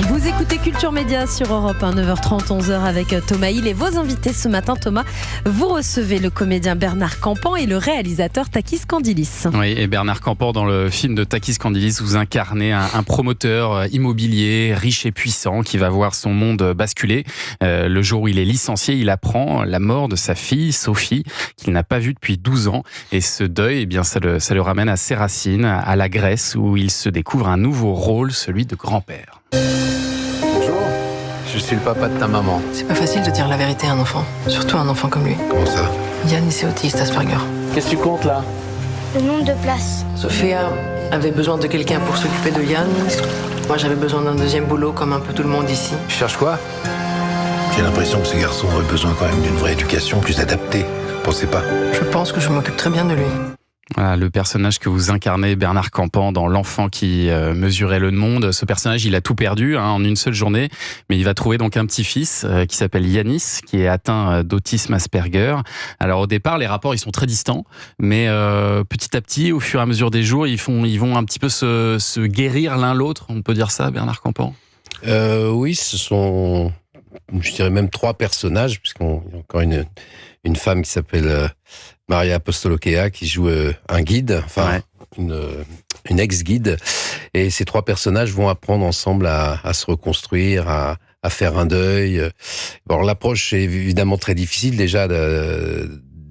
Vous écoutez Culture Média sur Europe 1, 9h30, 11h avec Thomas Hill et vos invités ce matin. Thomas, vous recevez le comédien Bernard Campan et le réalisateur Takis Candilis. Oui, et Bernard Campan, dans le film de Takis Candilis, vous incarnez un promoteur immobilier riche et puissant qui va voir son monde basculer. Le jour où il est licencié, il apprend la mort de sa fille, Sophie, qu'il n'a pas vue depuis 12 ans. Et ce deuil, eh bien, ça le ramène à ses racines, à la Grèce, où il se découvre un nouveau rôle, celui de grand-père. Bonjour, je suis le papa de ta maman. C'est pas facile de dire la vérité à un enfant, surtout à un enfant comme lui. Comment ça? Yann, c'est autiste, Asperger. Qu'est-ce que tu comptes là? Le nombre de places. Sophia avait besoin de quelqu'un pour s'occuper de Yann. Moi, j'avais besoin d'un deuxième boulot, comme un peu tout le monde ici. Tu cherches quoi? J'ai l'impression que ce garçon aurait besoin quand même d'une vraie éducation plus adaptée. Pensez pas? Je pense que je m'occupe très bien de lui. Voilà, le personnage que vous incarnez, Bernard Campan, dans L'enfant qui mesurait le monde. Ce personnage, il a tout perdu en une seule journée, mais il va trouver donc un petit-fils qui s'appelle Yanis, qui est atteint d'autisme Asperger. Alors au départ, les rapports ils sont très distants, mais petit à petit, au fur et à mesure des jours, ils vont un petit peu se guérir l'un l'autre. On peut dire ça, Bernard Campan? Oui, ce sont, je dirais même 3 personnages, puisqu'il y a encore une femme qui s'appelle Maria Apostolokea qui joue un guide, enfin une ex-guide, et ces 3 personnages vont apprendre ensemble à se reconstruire, à faire un deuil. Bon, l'approche est évidemment très difficile déjà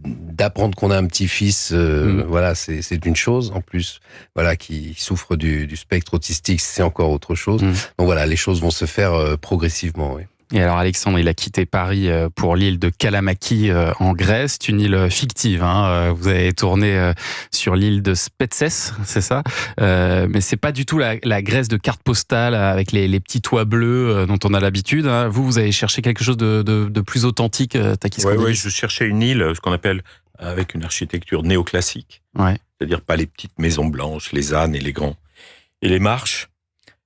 d'apprendre qu'on a un petit-fils, voilà, c'est une chose. En plus, voilà, qui souffre du spectre autistique, c'est encore autre chose. Donc voilà, les choses vont se faire progressivement, oui. Et alors Alexandre, il a quitté Paris pour l'île de Kalamaki en Grèce. C'est une île fictive. Vous avez tourné sur l'île de Spetses, c'est ça? Mais c'est pas du tout la Grèce de carte postale avec les petits toits bleus dont on a l'habitude. Vous avez cherché quelque chose de plus authentique, Takis Candilis? Oui, je cherchais une île, ce qu'on appelle avec une architecture néoclassique. Ouais. C'est-à-dire pas les petites maisons blanches, les ânes et les marches.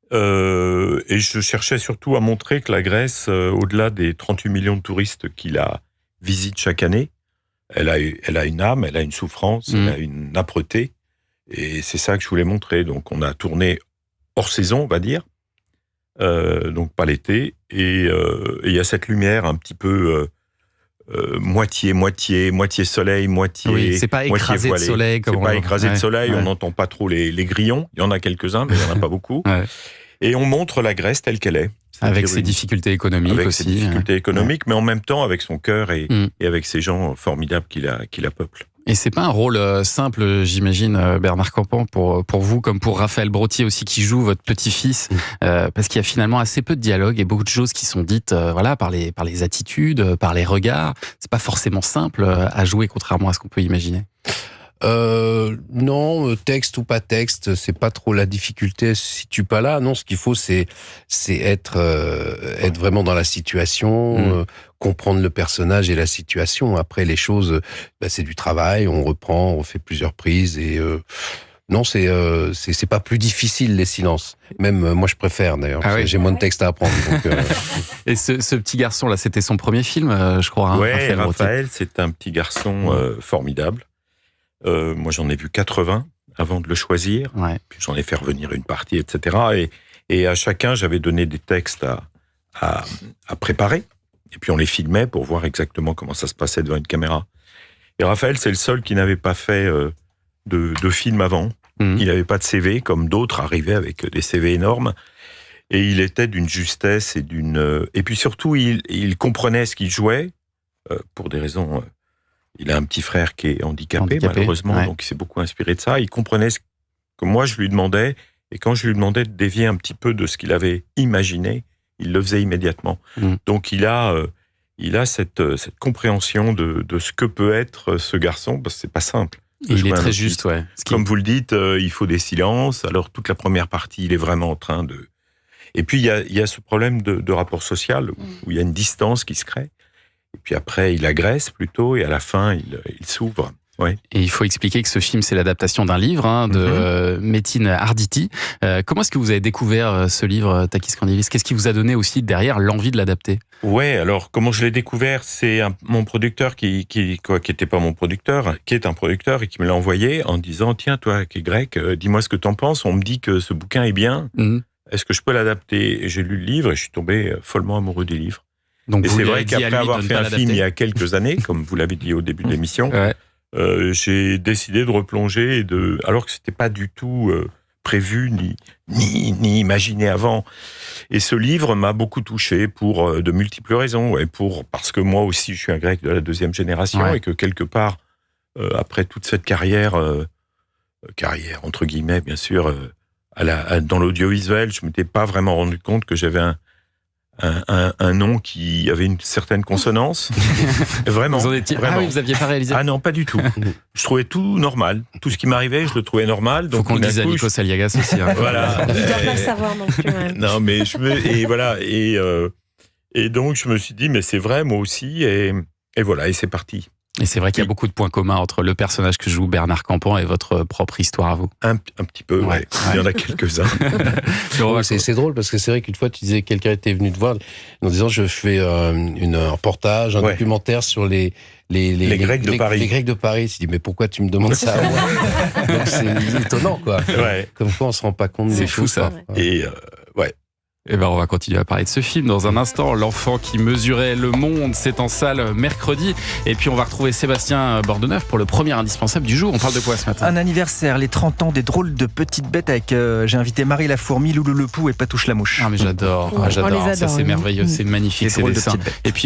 Et je cherchais surtout à montrer que la Grèce, au-delà des 38 millions de touristes qui la visitent chaque année, elle a une âme, elle a une souffrance, elle a une âpreté. Et c'est ça que je voulais montrer. Donc on a tourné hors saison, on va dire, donc pas l'été. Et il y a cette lumière un petit peu moitié soleil, moitié. Oui, c'est pas écrasé de soleil. C'est pas écrasé de soleil, on n'entend pas trop les grillons. Il y en a quelques-uns, mais il n'y en a pas beaucoup. Et on montre la Grèce telle qu'elle est. Avec ses difficultés économiques aussi. Avec ses difficultés économiques, mais en même temps avec son cœur et avec ces gens formidables qui la peuplent. Et c'est pas un rôle simple, j'imagine, Bernard Campan, pour vous, comme pour Raphaël Brottier aussi, qui joue votre petit-fils, parce qu'il y a finalement assez peu de dialogue et beaucoup de choses qui sont dites, par les attitudes, par les regards. C'est pas forcément simple à jouer, contrairement à ce qu'on peut imaginer. Non, texte ou pas texte, c'est pas trop la difficulté, elle se situe pas là. Non, ce qu'il faut, c'est être vraiment dans la situation, comprendre le personnage et la situation. Après, les choses, c'est du travail, on reprend, on fait plusieurs prises et non, c'est pas plus difficile les silences. Même moi, je préfère d'ailleurs. J'ai moins de texte à apprendre. Donc, Et ce petit garçon là, c'était son premier film, je crois. Ouais, Raphaël, c'est un petit garçon formidable. Moi, j'en ai vu 80 avant de le choisir. Puis j'en ai fait revenir une partie, etc. Et à chacun, j'avais donné des textes à préparer. Et puis on les filmait pour voir exactement comment ça se passait devant une caméra. Et Raphaël, c'est le seul qui n'avait pas fait de film avant. Il n'avait pas de CV, comme d'autres arrivaient avec des CV énormes. Et il était d'une justesse et puis surtout, il comprenait ce qu'il jouait pour des raisons. Il a un petit frère qui est handicapé malheureusement, donc il s'est beaucoup inspiré de ça. Il comprenait ce que moi je lui demandais, et quand je lui demandais de dévier un petit peu de ce qu'il avait imaginé, il le faisait immédiatement. Donc il a cette compréhension de ce que peut être ce garçon, parce que c'est pas simple. Il est très juste, Comme vous le dites, il faut des silences. Alors toute la première partie, il est vraiment en train de. Et puis il y a ce problème de rapport social où il y a une distance qui se crée. Et puis après, il agresse plutôt, et à la fin, il s'ouvre. Ouais. Et il faut expliquer que ce film, c'est l'adaptation d'un livre de Metin Arditi. Comment est-ce que vous avez découvert ce livre, Takis Candilis? Qu'est-ce qui vous a donné aussi derrière l'envie de l'adapter? Ouais, alors comment je l'ai découvert? C'est mon producteur qui était pas mon producteur, qui est un producteur et qui me l'a envoyé en disant: tiens, toi qui es grec, dis-moi ce que t'en penses. On me dit que ce bouquin est bien. est-ce que je peux l'adapter? Et j'ai lu le livre et je suis tombé follement amoureux du livre. Donc et vous c'est lui vrai avez dit à qu'après lui avoir de ne fait pas un l'adapter. film il y a quelques années, comme vous l'avez dit au début de l'émission, Ouais. j'ai décidé de replonger, alors que c'était pas du tout prévu ni imaginé avant. Et ce livre m'a beaucoup touché pour de multiples raisons, et parce que moi aussi je suis un grec de la 2e génération, et que quelque part, après toute cette carrière entre guillemets bien sûr, dans l'audiovisuel, je m'étais pas vraiment rendu compte que j'avais un nom qui avait une certaine consonance. Vraiment. Vous en étiez... vraiment. Ah oui, vous aviez pas réalisé. Ah non, pas du tout. Je trouvais tout normal. Tout ce qui m'arrivait, je le trouvais normal. Faut qu'on le dise à Nikos Aliagas aussi. Hein. Voilà. Il ne doit pas le savoir non plus. Ouais. Non, mais et voilà. Et donc, je me suis dit, mais c'est vrai, moi aussi. Et voilà, et c'est parti. Et c'est vrai qu'il y a beaucoup de points communs entre le personnage que joue Bernard Campan et votre propre histoire à vous. Un petit peu, ouais. Il y en a quelques-uns. C'est drôle parce que c'est vrai qu'une fois, tu disais que quelqu'un était venu te voir en disant je fais un reportage, un documentaire sur les Grecs de Paris. Les Grecs de Paris. Tu dis mais pourquoi tu me demandes ça? Donc c'est étonnant, quoi. Ouais. Comme quoi on se rend pas compte des fou, choses. ça. Et ouais. Eh ben, on va continuer à parler de ce film dans un instant. L'enfant qui mesurait le monde, c'est en salle mercredi. Et puis on va retrouver Sébastien Bordeneuve pour le premier indispensable du jour. On parle de quoi ce matin? Un anniversaire, les 30 ans des drôles de petites bêtes avec, j'ai invité Marie la fourmi, Loulou le pou et Patouche la mouche. Ah mais j'adore, On les adore, ça c'est merveilleux, c'est magnifique ces dessins. Et puis